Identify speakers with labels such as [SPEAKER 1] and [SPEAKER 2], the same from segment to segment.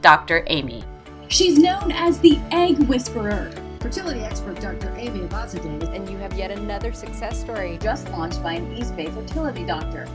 [SPEAKER 1] Dr. Amy.
[SPEAKER 2] She's known as the Egg Whisperer.
[SPEAKER 3] Fertility expert Dr. Amy Abazadeh.
[SPEAKER 4] And you have yet another success story
[SPEAKER 2] Just launched by an East Bay fertility doctor.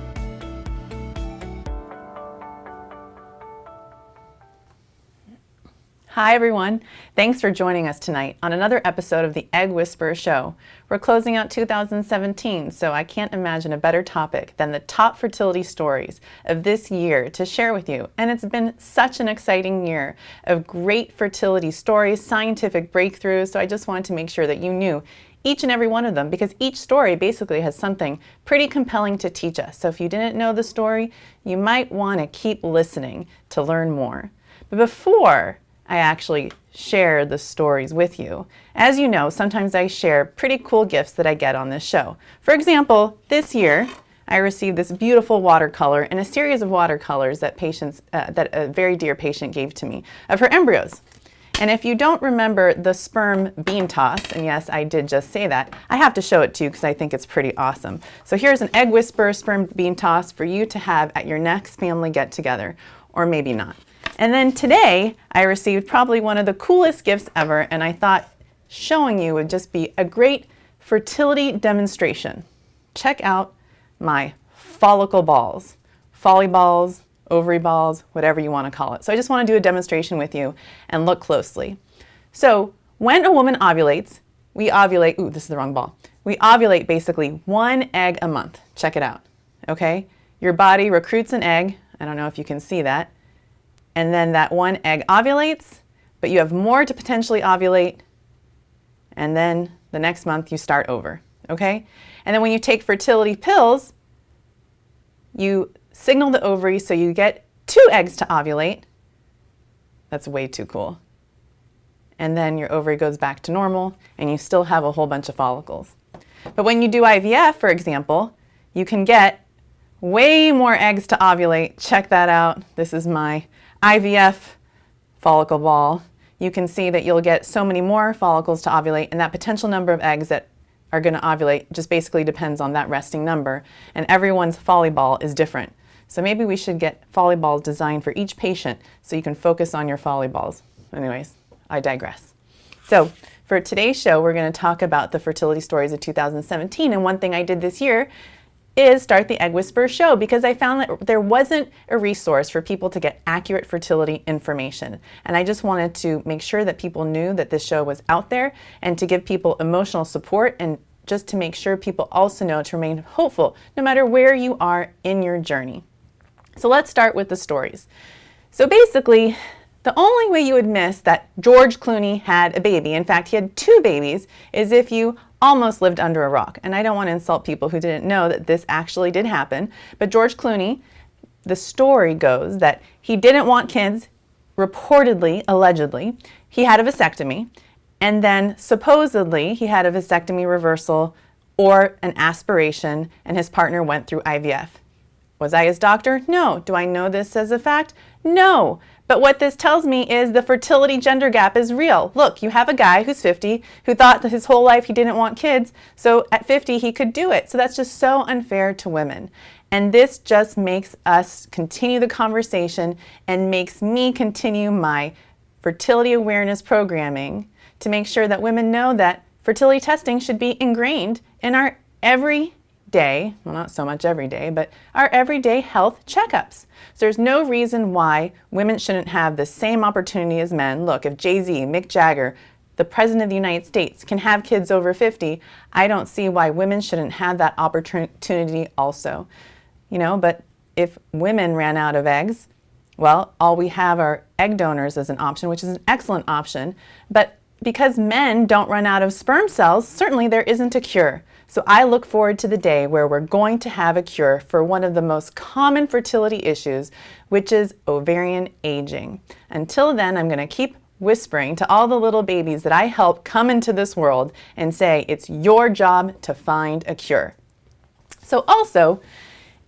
[SPEAKER 5] Hi everyone, thanks for joining us tonight on another episode of the Egg Whisperer Show. We're closing out 2017, so I can't imagine a better topic than the top fertility stories of this year to share with you. And it's been such an exciting year of great fertility stories, scientific breakthroughs, so I just wanted to make sure that you knew each and every one of them, because each story basically has something pretty compelling to teach us. So if you didn't know the story, you might want to keep listening to learn more. But before I actually share the stories with you, as you know, sometimes I share pretty cool gifts that I get on this show. For example, this year I received this beautiful watercolor and a series of watercolors that a very dear patient gave to me of her embryos. And if you don't remember the sperm bean toss, and yes, I did just say that, I have to show it to you because I think it's pretty awesome. So here's an Egg Whisperer sperm bean toss for you to have at your next family get-together, or maybe not. And then today, I received probably one of the coolest gifts ever, and I thought showing you would just be a great fertility demonstration. Check out my follicle balls, folly balls, ovary balls, whatever you want to call it. So I just want to do a demonstration with you and look closely. So when a woman ovulates, we ovulate, ooh, this is the wrong ball. We ovulate basically 1 egg a month. Check it out, okay? Your body recruits an egg. I don't know if you can see that. And then that 1 egg ovulates, but you have more to potentially ovulate, and then the next month you start over, okay? And then when you take fertility pills, you signal the ovary so you get 2 eggs to ovulate. That's way too cool. And then your ovary goes back to normal, and you still have a whole bunch of follicles. But when you do IVF, for example, you can get way more eggs to ovulate. Check that out. This is my IVF follicle ball. You can see that you'll get so many more follicles to ovulate, and that potential number of eggs that are going to ovulate just basically depends on that resting number, and everyone's folly ball is different. So maybe we should get folly balls designed for each patient so you can focus on your folly balls. Anyways, I digress. So for today's show, we're going to talk about the fertility stories of 2017, and one thing I did this year is start the Egg Whisperer Show, because I found that there wasn't a resource for people to get accurate fertility information. And I just wanted to make sure that people knew that this show was out there, and to give people emotional support, and just to make sure people also know to remain hopeful no matter where you are in your journey. So let's start with the stories. So basically, the only way you would miss that George Clooney had a baby, in fact he had 2 babies, is if you almost lived under a rock. And I don't want to insult people who didn't know that this actually did happen. But George Clooney, the story goes that he didn't want kids, reportedly, allegedly. He had a vasectomy, and then supposedly he had a vasectomy reversal or an aspiration, and his partner went through IVF. Was I his doctor? No. Do I know this as a fact? No. But what this tells me is the fertility gender gap is real. Look, you have a guy who's 50 who thought that his whole life he didn't want kids, so at 50 he could do it. So that's just so unfair to women. And this just makes us continue the conversation and makes me continue my fertility awareness programming to make sure that women know that fertility testing should be ingrained in our everyday, well, not so much every day, but our everyday health checkups. So there's no reason why women shouldn't have the same opportunity as men. Look, if Jay-Z, Mick Jagger, the President of the United States can have kids over 50, I don't see why women shouldn't have that opportunity also. You know, but if women ran out of eggs, well, all we have are egg donors as an option, which is an excellent option. But because men don't run out of sperm cells, certainly there isn't a cure. So I look forward to the day where we're going to have a cure for one of the most common fertility issues, which is ovarian aging. Until then, I'm going to keep whispering to all the little babies that I help come into this world and say, it's your job to find a cure. So also,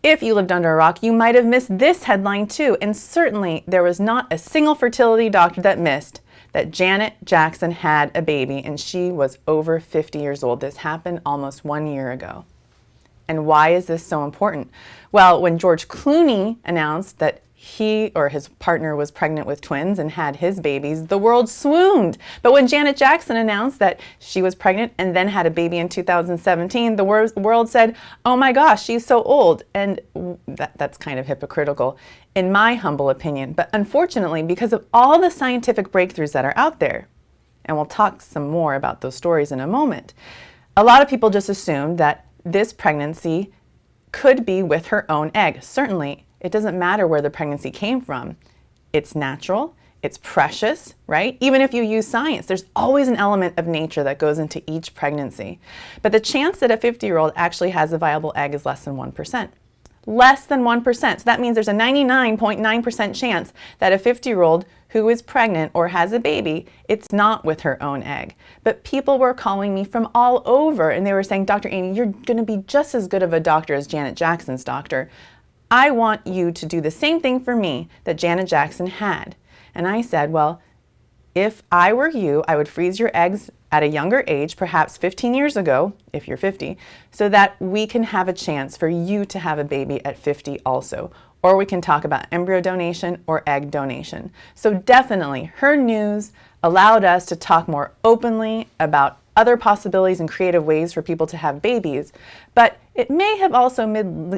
[SPEAKER 5] if you lived under a rock, you might have missed this headline too. And certainly there was not a single fertility doctor that missed that Janet Jackson had a baby, and she was over 50 years old. This happened almost 1 year ago. And why is this so important? Well, when George Clooney announced that he or his partner was pregnant with twins and had his babies, the world swooned. But when Janet Jackson announced that she was pregnant and then had a baby in 2017, the world said, oh my gosh, she's so old. And that's kind of hypocritical in my humble opinion. But unfortunately, because of all the scientific breakthroughs that are out there, and we'll talk some more about those stories in a moment, a lot of people just assumed that this pregnancy could be with her own egg. Certainly, it doesn't matter where the pregnancy came from. It's natural, it's precious, right? Even if you use science, there's always an element of nature that goes into each pregnancy. But the chance that a 50-year-old actually has a viable egg is less than 1%. Less than 1%. So that means there's a 99.9% chance that a 50-year-old who is pregnant or has a baby, it's not with her own egg. But people were calling me from all over and they were saying, Dr. Amy, you're going to be just as good of a doctor as Janet Jackson's doctor. I want you to do the same thing for me that Janet Jackson had. And I said, well, if I were you, I would freeze your eggs at a younger age, perhaps 15 years ago, if you're 50, so that we can have a chance for you to have a baby at 50 also. Or we can talk about embryo donation or egg donation. So definitely, her news allowed us to talk more openly about other possibilities and creative ways for people to have babies, but it may have also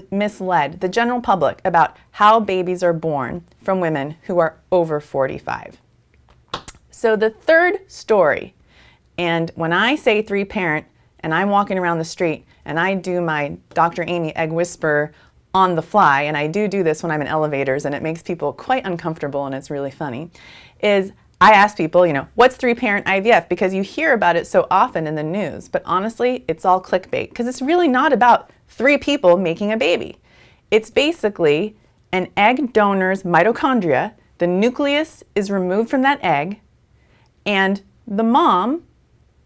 [SPEAKER 5] misled the general public about how babies are born from women who are over 45. So the third story, and when I say three-parent and I'm walking around the street and I do my Dr. Amy Egg Whisperer on the fly, and I do this when I'm in elevators and it makes people quite uncomfortable and it's really funny, is I ask people, what's three-parent IVF? Because you hear about it so often in the news, but honestly, it's all clickbait because it's really not about three people making a baby. It's basically an egg donor's mitochondria. The nucleus is removed from that egg, and the mom,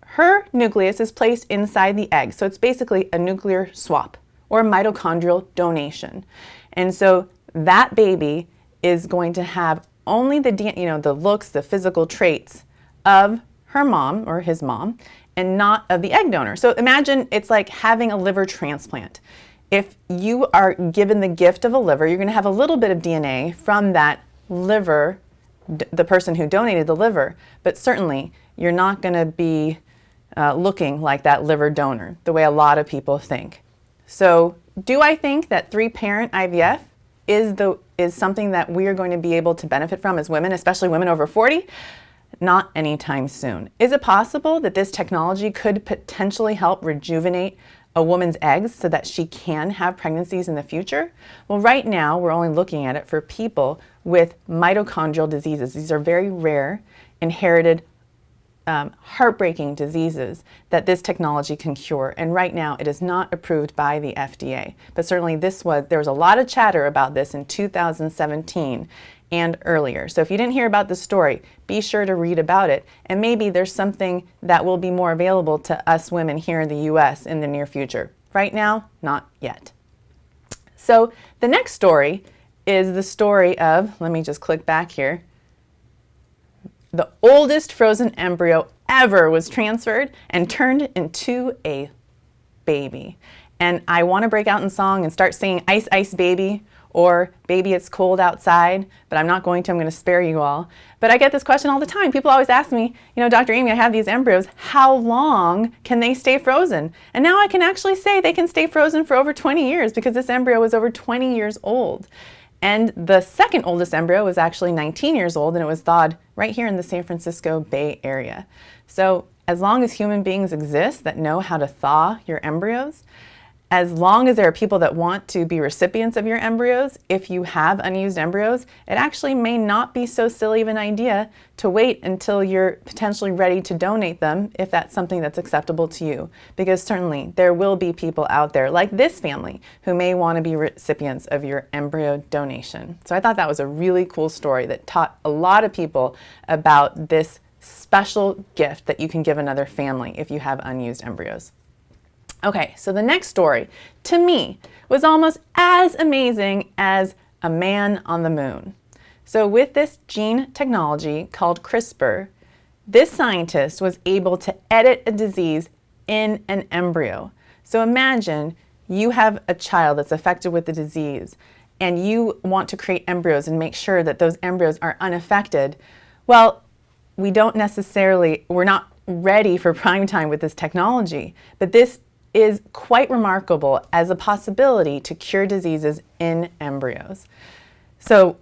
[SPEAKER 5] her nucleus is placed inside the egg. So it's basically a nuclear swap or mitochondrial donation. And so that baby is going to have only the looks, the physical traits of her mom or his mom, and not of the egg donor. So imagine it's like having a liver transplant. If you are given the gift of a liver, you're going to have a little bit of DNA from that liver, the person who donated the liver, but certainly you're not going to be looking like that liver donor, the way a lot of people think. So do I think that three-parent IVF is something that we are going to be able to benefit from as women, especially women over 40? Not anytime soon. Is it possible that this technology could potentially help rejuvenate a woman's eggs so that she can have pregnancies in the future? Well, right now we're only looking at it for people with mitochondrial diseases. These are very rare, inherited, heartbreaking diseases that this technology can cure. And right now it is not approved by the FDA. But certainly there was a lot of chatter about this in 2017 and earlier. So if you didn't hear about the story, be sure to read about it. And maybe there's something that will be more available to us women here in the US in the near future. Right now, not yet. So the next story is the story of, let me just click back here, the oldest frozen embryo ever was transferred and turned into a baby. And I want to break out in song and start singing Ice, Ice Baby or Baby It's Cold Outside, but I'm not going to. I'm going to spare you all. But I get this question all the time. People always ask me, Dr. Amy, I have these embryos. How long can they stay frozen? And now I can actually say they can stay frozen for over 20 years because this embryo was over 20 years old. And the second oldest embryo was actually 19 years old, and it was thawed right here in the San Francisco Bay Area. So as long as human beings exist that know how to thaw your embryos, as long as there are people that want to be recipients of your embryos, if you have unused embryos, it actually may not be so silly of an idea to wait until you're potentially ready to donate them if that's something that's acceptable to you. Because certainly there will be people out there like this family who may want to be recipients of your embryo donation. So I thought that was a really cool story that taught a lot of people about this special gift that you can give another family if you have unused embryos. Okay, so the next story, to me, was almost as amazing as a man on the moon. So with this gene technology called CRISPR, this scientist was able to edit a disease in an embryo. So imagine you have a child that's affected with the disease, and you want to create embryos and make sure that those embryos are unaffected, well, we're not ready for prime time with this technology, but this is quite remarkable as a possibility to cure diseases in embryos. So,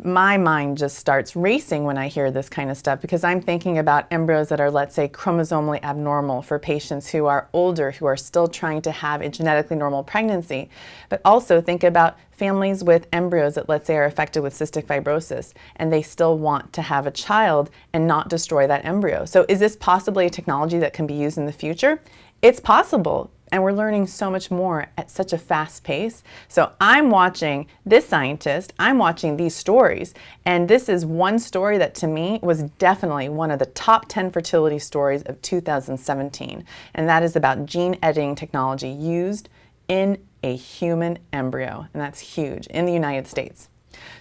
[SPEAKER 5] my mind just starts racing when I hear this kind of stuff, because I'm thinking about embryos that are, let's say, chromosomally abnormal for patients who are older, who are still trying to have a genetically normal pregnancy. But also think about families with embryos that, let's say, are affected with cystic fibrosis, and they still want to have a child and not destroy that embryo. So is this possibly a technology that can be used in the future? It's possible. And we're learning so much more at such a fast pace. So I'm watching this scientist, I'm watching these stories, and this is one story that to me was definitely one of the top 10 fertility stories of 2017. And that is about gene editing technology used in a human embryo. And that's huge in the United States.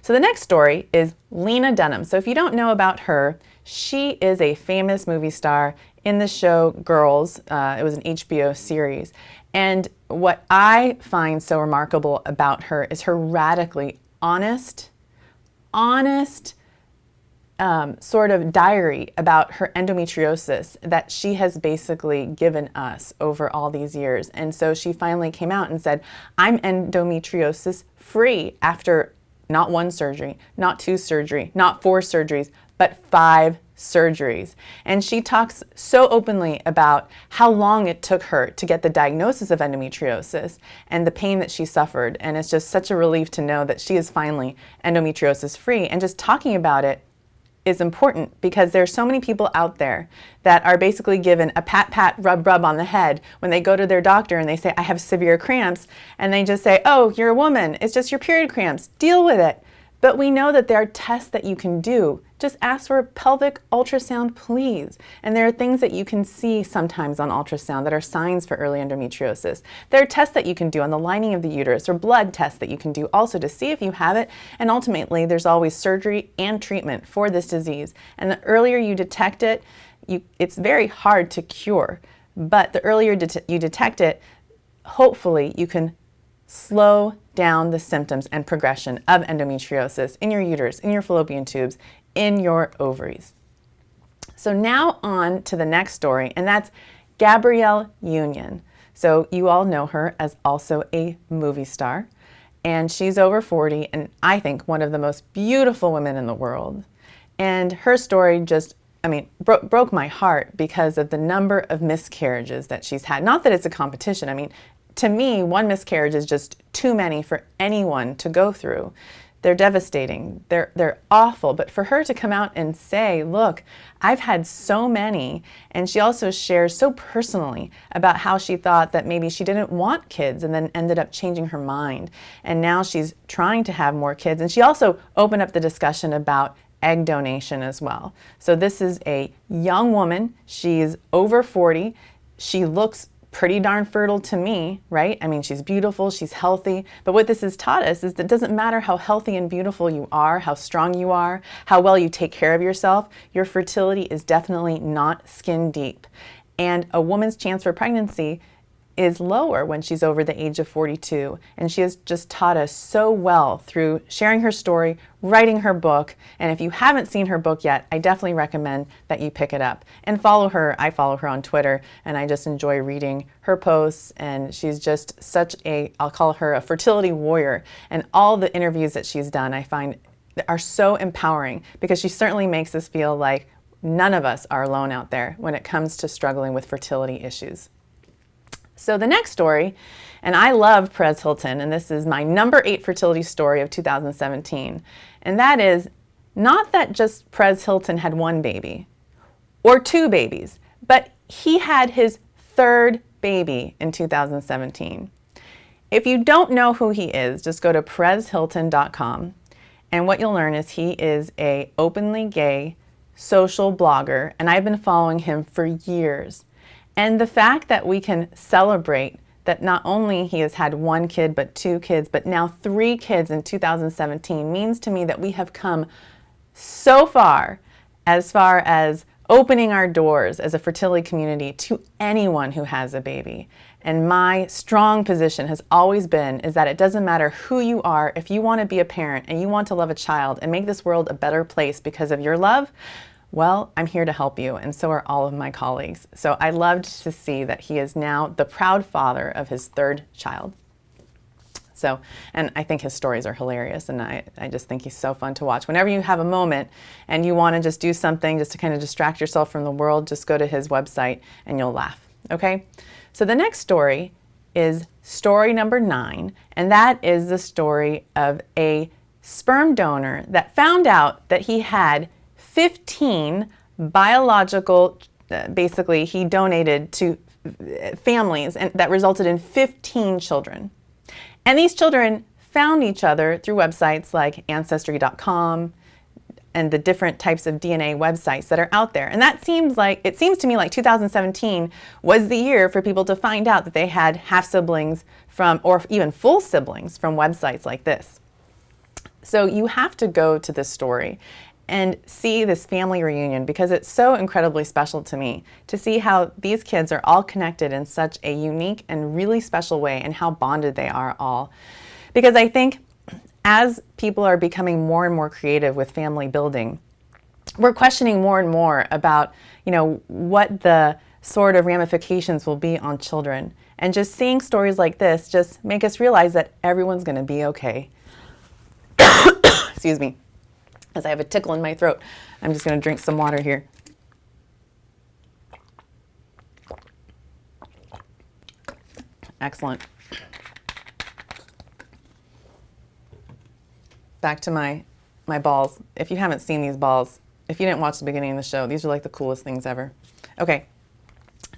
[SPEAKER 5] So the next story is Lena Dunham. So if you don't know about her, she is a famous movie star in the show Girls. It was an HBO series. And what I find so remarkable about her is her radically honest sort of diary about her endometriosis that she has basically given us over all these years. And so she finally came out and said, I'm endometriosis free after not one surgery, not two surgery, not 4 surgeries, but 5 surgeries. And she talks so openly about how long it took her to get the diagnosis of endometriosis and the pain that she suffered. And it's just such a relief to know that she is finally endometriosis free. And just talking about it is important, because there are so many people out there that are basically given a pat, rub on the head when they go to their doctor and they say, I have severe cramps. And they just say, oh, you're a woman. It's just your period cramps. Deal with it. But we know that there are tests that you can do. Just ask for a pelvic ultrasound, please. And there are things that you can see sometimes on ultrasound that are signs for early endometriosis. There are tests that you can do on the lining of the uterus, or blood tests that you can do also to see if you have it. And ultimately, there's always surgery and treatment for this disease. And the earlier you detect it, it's very hard to cure. But the earlier you detect it, hopefully you can slow down the symptoms and progression of endometriosis in your uterus, in your fallopian tubes, in your ovaries. So now on to the next story, and that's Gabrielle Union. So you all know her as also a movie star, and she's over 40, and I think one of the most beautiful women in the world. And her story just, broke my heart because of the number of miscarriages that she's had. Not that it's a competition. To me, one miscarriage is just too many for anyone to go through. They're devastating. They're awful. But for her to come out and say, look, I've had so many, and she also shares so personally about how she thought that maybe she didn't want kids and then ended up changing her mind. And now she's trying to have more kids. And she also opened up the discussion about egg donation as well. So this is a young woman. She's over 40. She looks pretty darn fertile to me, right? She's beautiful, she's healthy. But what this has taught us is that it doesn't matter how healthy and beautiful you are, how strong you are, how well you take care of yourself, your fertility is definitely not skin deep. And a woman's chance for pregnancy is lower when she's over the age of 42. And she has just taught us so well through sharing her story, writing her book. And if you haven't seen her book yet, I definitely recommend that you pick it up and follow her. I follow her on Twitter, and I just enjoy reading her posts. And she's just such I'll call her a fertility warrior. And all the interviews that she's done, I find are so empowering, because she certainly makes us feel like none of us are alone out there when it comes to struggling with fertility issues. So the next story, and I love Perez Hilton, and this is my number 8 fertility story of 2017. And that is not that just Perez Hilton had 1 baby or 2 babies, but he had his 3rd baby in 2017. If you don't know who he is, just go to perezhilton.com, and what you'll learn is he is a openly gay social blogger, and I've been following him for years. And the fact that we can celebrate that not only he has had 1 kid, but 2 kids, but now 3 kids in 2017 means to me that we have come so far as opening our doors as a fertility community to anyone who has a baby. And my strong position has always been is that it doesn't matter who you are, if you want to be a parent and you want to love a child and make this world a better place because of your love, well, I'm here to help you, and so are all of my colleagues. So I loved to see that he is now the proud father of his third child. So, and I think his stories are hilarious, and I just think he's so fun to watch. Whenever you have a moment and you want to just do something just to kind of distract yourself from the world, just go to his website and you'll laugh, okay? So the next story is story number 9, and that is the story of a sperm donor that found out that he had 15 biological, basically he donated to families, and that resulted in 15 children. And these children found each other through websites like Ancestry.com and the different types of DNA websites that are out there. And it seems to me like 2017 was the year for people to find out that they had half siblings from, or even full siblings from websites like this. So you have to go to this story and see this family reunion because it's so incredibly special to me to see how these kids are all connected in such a unique and really special way and how bonded they are all. Because I think as people are becoming more and more creative with family building, we're questioning more and more about, what the sort of ramifications will be on children. And just seeing stories like this just make us realize that everyone's going to be okay. Excuse me. As I have a tickle in my throat, I'm just going to drink some water here. Excellent. Back to my balls. If you haven't seen these balls, if you didn't watch the beginning of the show, these are like the coolest things ever. Okay,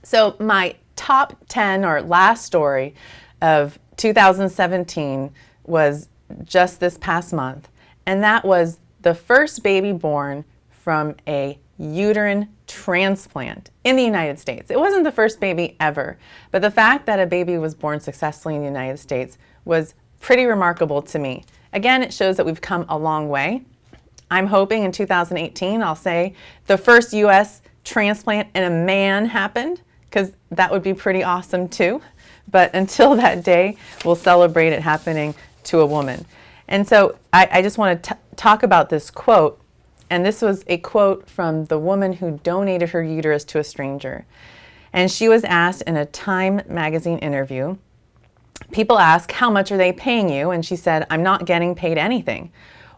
[SPEAKER 5] so my top 10 or last story of 2017 was just this past month, and that was the first baby born from a uterine transplant in the United States. It wasn't the first baby ever, but the fact that a baby was born successfully in the United States was pretty remarkable to me. Again, it shows that we've come a long way. I'm hoping in 2018, I'll say the first U.S. transplant in a man happened, because that would be pretty awesome too. But until that day, we'll celebrate it happening to a woman. And so I just want to talk about this quote, and this was a quote from the woman who donated her uterus to a stranger. And she was asked in a Time magazine interview, people ask, how much are they paying you? And she said, I'm not getting paid anything.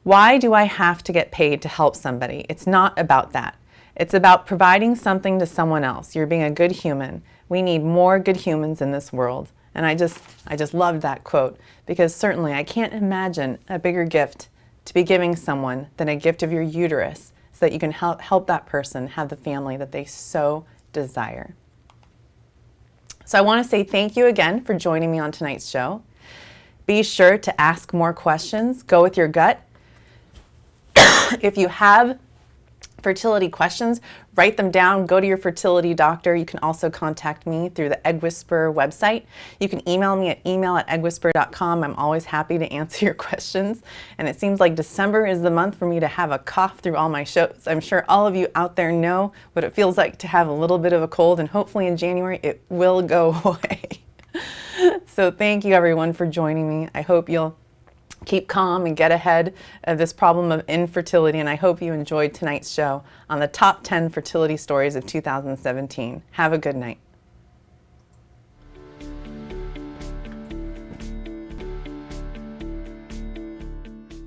[SPEAKER 5] Why do I have to get paid to help somebody? It's not about that. It's about providing something to someone else. You're being a good human. We need more good humans in this world. And I just loved that quote, because certainly I can't imagine a bigger gift to be giving someone than a gift of your uterus so that you can help that person have the family that they so desire. So I want to say thank you again for joining me on tonight's show. Be sure to ask more questions. Go with your gut. If you have fertility questions, write them down, go to your fertility doctor. You can also contact me through the Egg Whisperer website. You can email me at email@eggwhisperer.com. I'm always happy to answer your questions. And it seems like December is the month for me to have a cough through all my shows. I'm sure all of you out there know what it feels like to have a little bit of a cold, and hopefully in January it will go away. So thank you everyone for joining me. I hope you'll keep calm and get ahead of this problem of infertility, and I hope you enjoyed tonight's show on the top 10 fertility stories of 2017. Have a good night.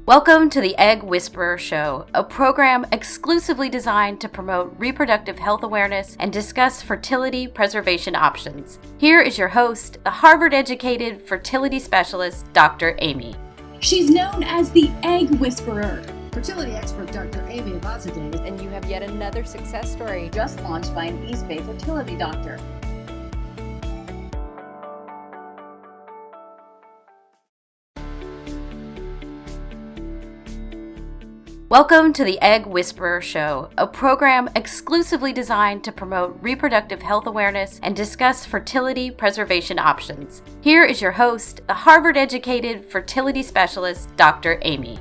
[SPEAKER 1] Welcome to the Egg Whisperer Show, a program exclusively designed to promote reproductive health awareness and discuss fertility preservation options. Here is your host, the Harvard-educated fertility specialist, Dr. Amy.
[SPEAKER 2] She's known as the Egg Whisperer.
[SPEAKER 3] Fertility expert Dr. Amy Abazadeh.
[SPEAKER 4] And you have yet another success story.
[SPEAKER 2] Just launched by an East Bay fertility doctor.
[SPEAKER 1] Welcome to the Egg Whisperer Show, a program exclusively designed to promote reproductive health awareness and discuss fertility preservation options. Here is your host, the Harvard-educated fertility specialist, Dr. Amy.